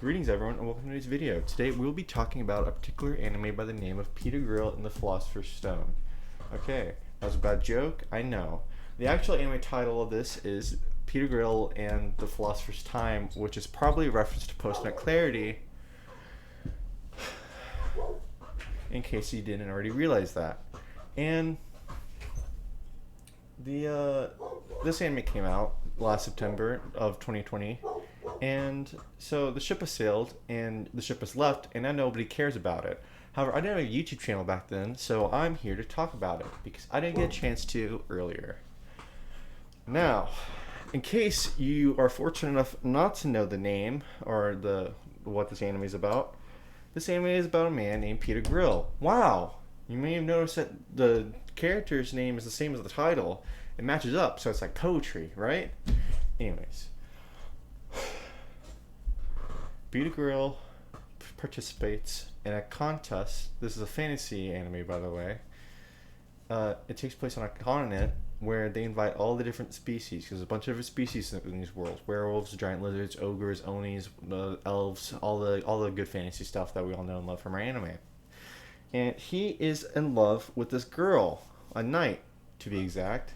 Greetings everyone and welcome to today's video. Today we'll be talking about a particular anime by the name of Peter Grill and the Philosopher's Stone. Okay, that was a bad joke, I know. The actual anime title of this is Peter Grill and the Philosopher's Time, which is probably a reference to Post-Nut Clarity, in case you didn't already realize that. And this anime came out last September of 2020, and so the ship has sailed and the ship has left, and now nobody cares about it. However, I didn't have a YouTube channel back then, so I'm here to talk about it because I didn't get a chance to earlier. Now, in case you are fortunate enough not to know the name or what this anime is about, this anime is about a man named Peter Grill. Wow! You may have noticed that the character's name is the same as the title. It matches up, so it's like poetry, right? Anyways. Peter Grill participates in a contest. This is a fantasy anime, by the way. It takes place on a continent where they invite all the different species, because there's a bunch of different species in these worlds: werewolves, giant lizards, ogres, onis, elves, all the good fantasy stuff that we all know and love from our anime. And he is in love with this girl, a knight to be exact.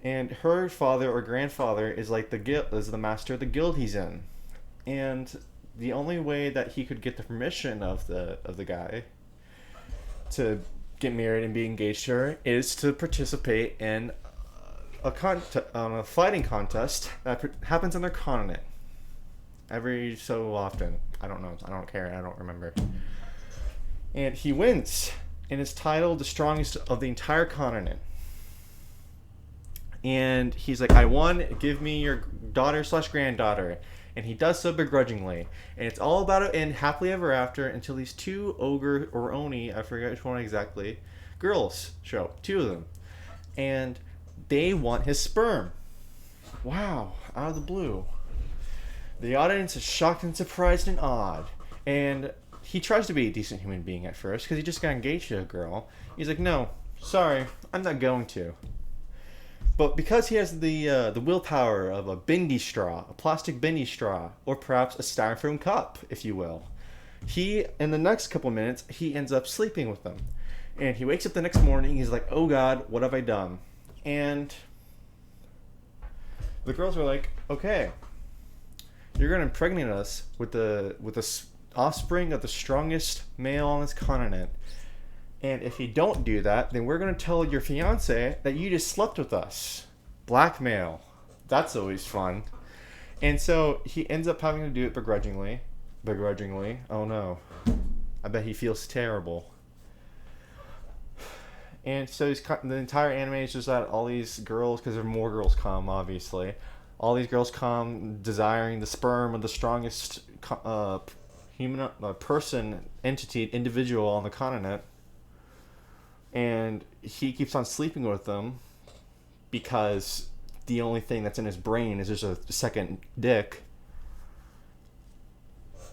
And her father or grandfather is like the master of the guild he's in. And the only way that he could get the permission of the guy to get married and be engaged to her is to participate in a fighting contest that happens on their continent every so often. I don't know. I don't care. I don't remember. And he wins, and is titled the strongest of the entire continent. And he's like, I won, give me your daughter/granddaughter. And he does so begrudgingly. And it's all about it end happily ever after until these two ogre or oni, I forget which one exactly, girls show up, two of them. And they want his sperm. Wow, out of the blue. The audience is shocked and surprised and awed. And he tries to be a decent human being at first because he just got engaged to a girl. He's like, no, sorry, I'm not going to. But because he has the willpower of a bendy straw, a plastic bendy straw, or perhaps a styrofoam cup, if you will, he, in the next couple minutes, he ends up sleeping with them. And he wakes up the next morning, he's like, oh God, what have I done? And the girls are like, okay, you're going to impregnate us with the offspring of the strongest male on this continent. And if you don't do that, then we're going to tell your fiance that you just slept with us. Blackmail. That's always fun. And so he ends up having to do it begrudgingly. Begrudgingly. Oh no. I bet he feels terrible. And so the entire anime is just that all these girls, because there are more girls come, obviously. All these girls come desiring the sperm of the strongest human person, entity, individual on the continent. And he keeps on sleeping with them because the only thing that's in his brain is just a second dick.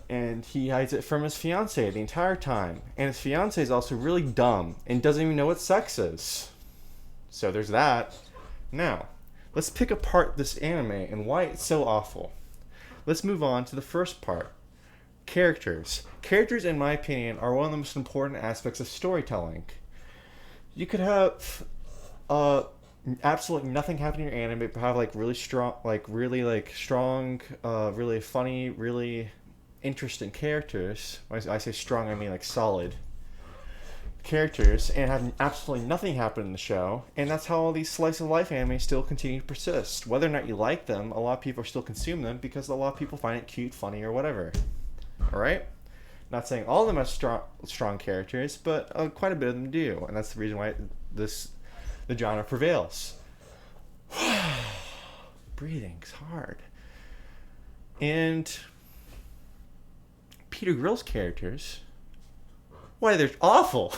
And he hides it from his fiance the entire time. And his fiance is also really dumb and doesn't even know what sex is. So there's that. Now, let's pick apart this anime and why it's so awful. Let's move on to the first part. Characters. Characters, in my opinion, are one of the most important aspects of storytelling. You could have absolutely nothing happen in your anime, but have really funny, really interesting characters. When I say strong, I mean like solid characters, and have absolutely nothing happen in the show. And that's how all these slice of life anime still continue to persist. Whether or not you like them, a lot of people still consume them because a lot of people find it cute, funny, or whatever. All right. Not saying all of them have strong characters, but quite a bit of them do, and that's the reason why the genre prevails. Breathing's hard. And Peter Grill's characters, why, they're awful.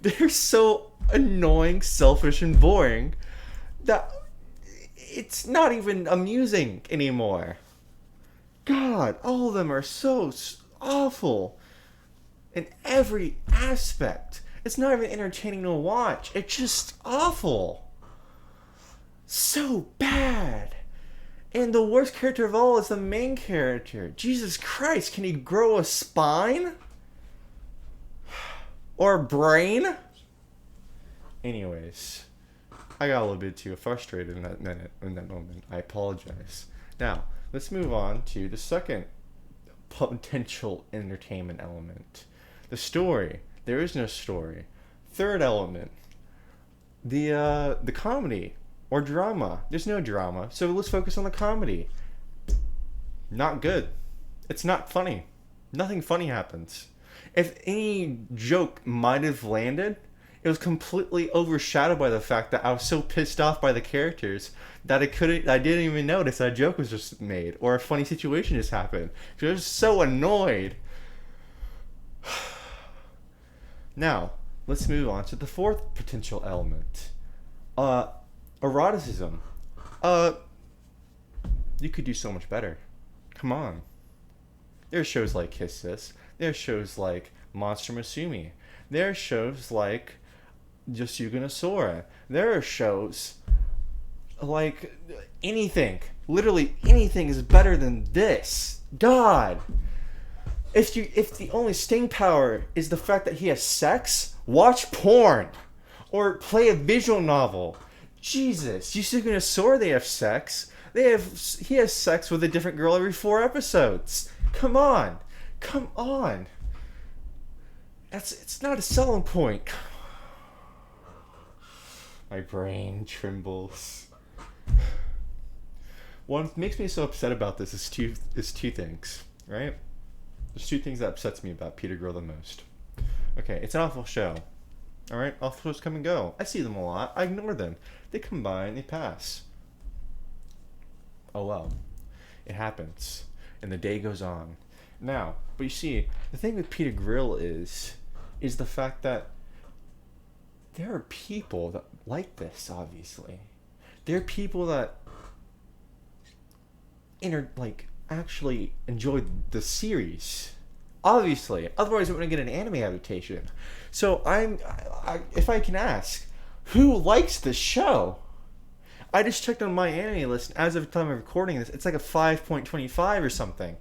They're so annoying, selfish, and boring that it's not even amusing anymore. God, all of them are so awful. In every aspect. It's not even entertaining to watch. It's just awful. So bad. And the worst character of all is the main character. Jesus Christ, can he grow a spine? Or a brain? Anyways, I got a little bit too frustrated in that moment. I apologize. Now, let's move on to the second potential entertainment element. The story. There is no story. Third element. The comedy or drama. There's no drama. So let's focus on the comedy. Not good. It's not funny. Nothing funny happens. If any joke might have landed, it was completely overshadowed by the fact that I was so pissed off by the characters that I didn't even notice that a joke was just made or a funny situation just happened. I was so annoyed. Now, let's move on to the fourth potential element. Eroticism. You could do so much better. Come on. There are shows like Kiss This. There are shows like Monster Musume. There are shows like Just Yuga no Sora. There are shows like anything. Literally anything is better than this. God. If the only staying power is the fact that he has sex, watch porn. Or play a visual novel. Jesus. Just Yuga no Sora, they have sex. He has sex with a different girl every 4 episodes. Come on. Come on. It's not a selling point. My brain trembles. What makes me so upset about this is two things, right? There's 2 things that upsets me about Peter Grill the most. Okay, it's an awful show. Alright, awful shows come and go. I see them a lot. I ignore them. They come by and they pass. Oh well. It happens. And the day goes on. Now, but you see, the thing with Peter Grill is the fact that there are people that like this, obviously. There are people that actually enjoy the series. Obviously. Otherwise it wouldn't get an anime adaptation. So if I can ask, who likes this show? I just checked on my anime list, and as of the time of recording this, it's like a 5.25 or something.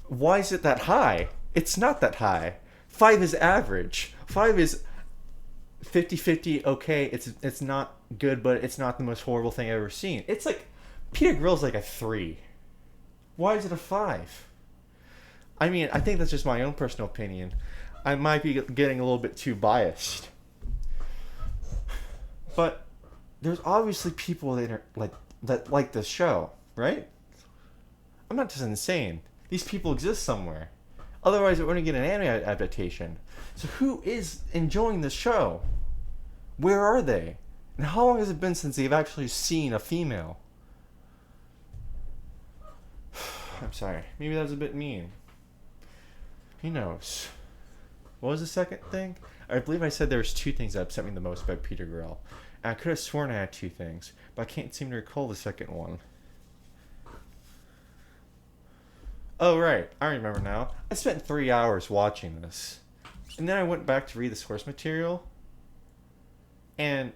Why is it that high? It's not that high. 5 is average. 5 is 50-50, okay, it's not good, but it's not the most horrible thing I've ever seen. It's like, Peter Grill's like a 3. Why is it a 5? I mean, I think that's just my own personal opinion. I might be getting a little bit too biased. But there's obviously people that like this show, right? I'm not just insane. These people exist somewhere. Otherwise, it wouldn't get an anime adaptation. So who is enjoying this show? Where are they? And how long has it been since they've actually seen a female? I'm sorry. Maybe that was a bit mean. Who knows? What was the second thing? I believe I said there was 2 things that upset me the most about Peter Grill. And I could have sworn I had 2 things, but I can't seem to recall the second one. Oh, right. I remember now. I spent 3 hours watching this. And then I went back to read the source material. And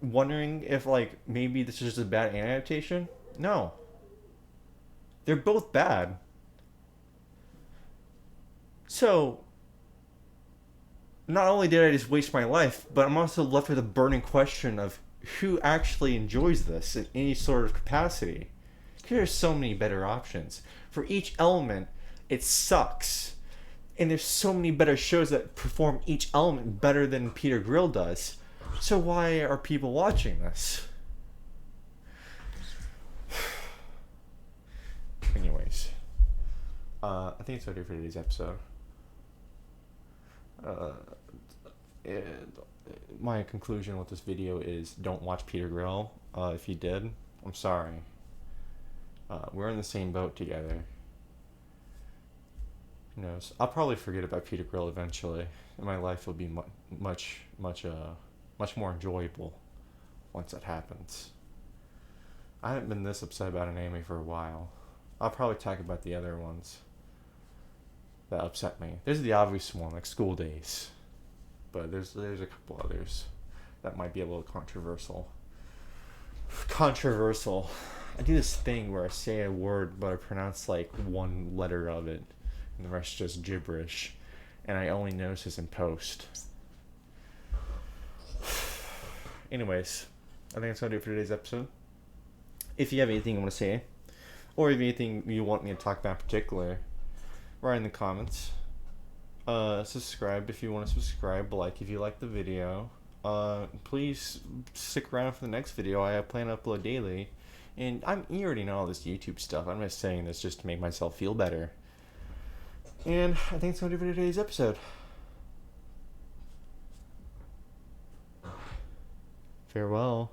wondering if, maybe this is just a bad anime adaptation. No. They're both bad. So, not only did I just waste my life, but I'm also left with a burning question of who actually enjoys this in any sort of capacity. There's so many better options. For each element, it sucks. And there's so many better shows that perform each element better than Peter Grill does. So why are people watching this? Anyways, I think it's ready for today's episode. My conclusion with this video is don't watch Peter Grill. If you did, I'm sorry. We're in the same boat together. Who knows? I'll probably forget about Peter Grill eventually, and my life will be much more enjoyable once that happens. I haven't been this upset about an anime for a while. I'll probably talk about the other ones that upset me. There's the obvious one, like School Days, but there's a couple others that might be a little controversial. I do this thing where I say a word, but I pronounce like one letter of it, and the rest just gibberish, and I only notice this in post. Anyways, I think that's gonna do it for today's episode. If you have anything you want to say, or if anything you want me to talk about in particular, write in the comments. Subscribe if you want to subscribe. Like if you like the video. Please stick around for the next video. I plan to upload daily. And you already know all this YouTube stuff. I'm just saying this just to make myself feel better. And I think it's going to do it for today's episode. Farewell.